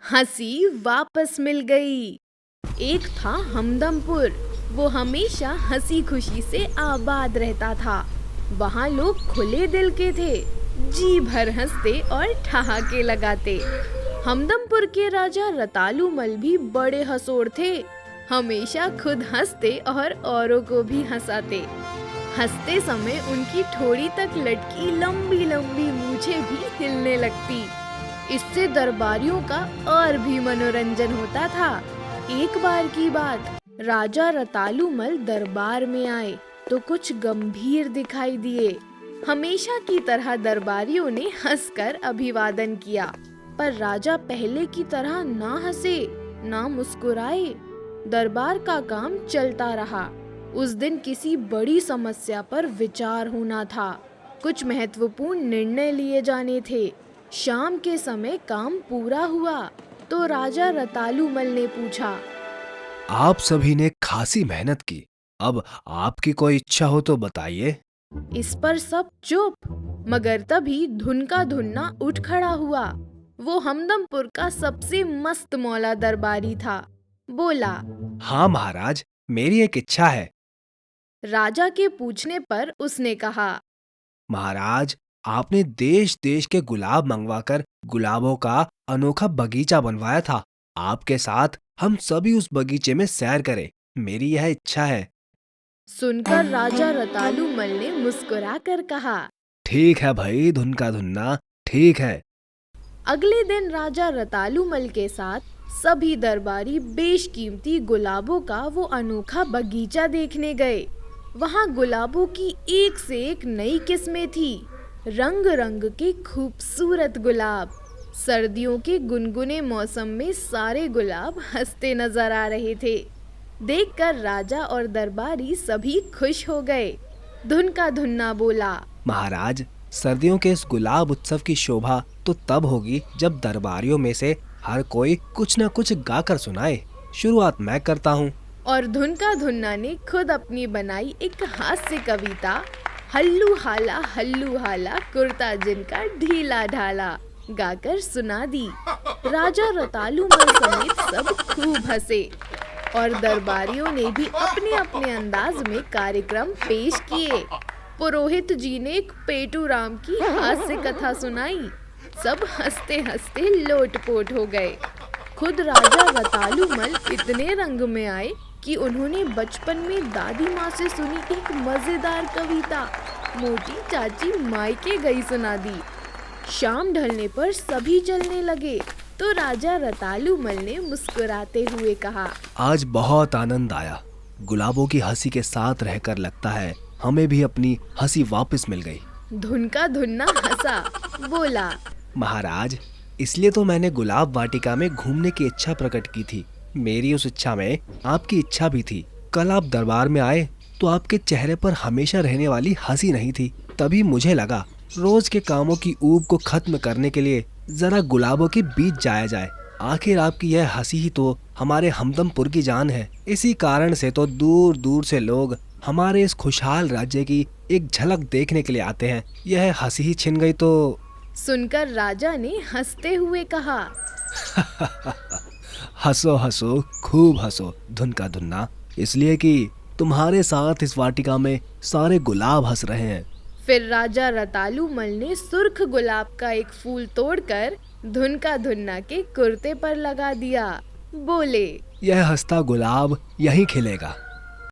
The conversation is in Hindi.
हंसी वापस मिल गई। एक था हमदमपुर, वो हमेशा हंसी खुशी से आबाद रहता था। वहाँ लोग खुले दिल के थे, जी भर हंसते और ठहाके लगाते। हमदमपुर के राजा रतालूमल भी बड़े हंसोड़ थे, हमेशा खुद हंसते और औरों को भी हंसाते। हंसते समय उनकी ठोड़ी तक लटकी लंबी लंबी मूछें भी हिलने लगती। इससे दरबारियों का और भी मनोरंजन होता था। एक बार की बात, राजा रतालूमल दरबार में आए तो कुछ गंभीर दिखाई दिए। हमेशा की तरह दरबारियों ने हंसकर अभिवादन किया, पर राजा पहले की तरह ना हंसे ना मुस्कुराए। दरबार का काम चलता रहा। उस दिन किसी बड़ी समस्या पर विचार होना था। कुछ महत्वपूर्ण निर्णय लिए जाने थे। शाम के समय काम पूरा हुआ तो राजा रतालूमल ने पूछा, आप सभी ने खासी मेहनत की, अब आपकी कोई इच्छा हो तो बताइए। इस पर सब चुप। मगर तभी धुन का धुन्ना उठ खड़ा हुआ। वो हमदमपुर का सबसे मस्त मौला दरबारी था। बोला, हाँ महाराज, मेरी एक इच्छा है। राजा के पूछने पर उसने कहा, महाराज, आपने देश देश के गुलाब मंगवाकर गुलाबों का अनोखा बगीचा बनवाया था। आपके साथ हम सभी उस बगीचे में सैर करें, मेरी यह इच्छा है। सुनकर राजा रतालूमल ने मुस्कुराकर कहा, ठीक है भाई, धुन का धुन्ना, ठीक है। अगले दिन राजा रतालूमल के साथ सभी दरबारी बेशकीमती गुलाबों का वो अनोखा बगीचा देखने गए। वहाँ गुलाबों की एक से एक नई किस्में थी, रंग रंग के खूबसूरत गुलाब। सर्दियों के गुनगुने मौसम में सारे गुलाब हंसते नजर आ रहे थे। देखकर राजा और दरबारी सभी खुश हो गए। धुन का धुन्ना बोला, महाराज, सर्दियों के इस गुलाब उत्सव की शोभा तो तब होगी जब दरबारियों में से हर कोई कुछ न कुछ गाकर सुनाए। शुरुआत मैं करता हूँ। और धुन का धुन्ना ने खुद अपनी बनाई एक हास्य कविता, हल्लू हाला कुर्ता जिनका ढीला ढाला, गाकर सुना दी। राजा रतालूमल समेत सब खूब हंसे और दरबारियों ने भी अपने अपने अंदाज में कार्यक्रम पेश किए। पुरोहित जी ने एक पेटू राम की हास्य कथा सुनाई। सब हंसते हंसते लोटपोट हो गए। खुद राजा रतालूमल इतने रंग में आए कि उन्होंने बचपन में दादी माँ से सुनी एक मजेदार कविता मोटी चाची मायके गई सुना दी। शाम ढलने पर सभी चलने लगे तो राजा रतालूमल ने मुस्कुराते हुए कहा, आज बहुत आनंद आया। गुलाबों की हंसी के साथ रहकर लगता है हमें भी अपनी हंसी वापस मिल गई। धुन का धुन्ना हंसा, बोला, महाराज, इसलिए तो मैंने गुलाब वाटिका में घूमने की इच्छा प्रकट की थी। मेरी उस इच्छा में आपकी इच्छा भी थी। कल आप दरबार में आए तो आपके चेहरे पर हमेशा रहने वाली हंसी नहीं थी। तभी मुझे लगा रोज के कामों की ऊब को खत्म करने के लिए जरा गुलाबों के बीच जाया जाए। आखिर आपकी यह हंसी ही तो हमारे हमदमपुर की जान है। इसी कारण से तो दूर दूर से लोग हमारे इस खुशहाल राज्य की एक झलक देखने के लिए आते हैं। यह हंसी ही छिन गई तो। सुनकर राजा ने हंसते हुए कहा, हंसो हंसो, खूब हंसो धुन का धुन्ना, इसलिए कि तुम्हारे साथ इस वाटिका में सारे गुलाब हंस रहे हैं। फिर राजा रतालूमल ने सुर्ख गुलाब का एक फूल तोड़कर धुन का धुन्ना के कुर्ते पर लगा दिया। बोले, यह हंसता गुलाब यहीं खिलेगा,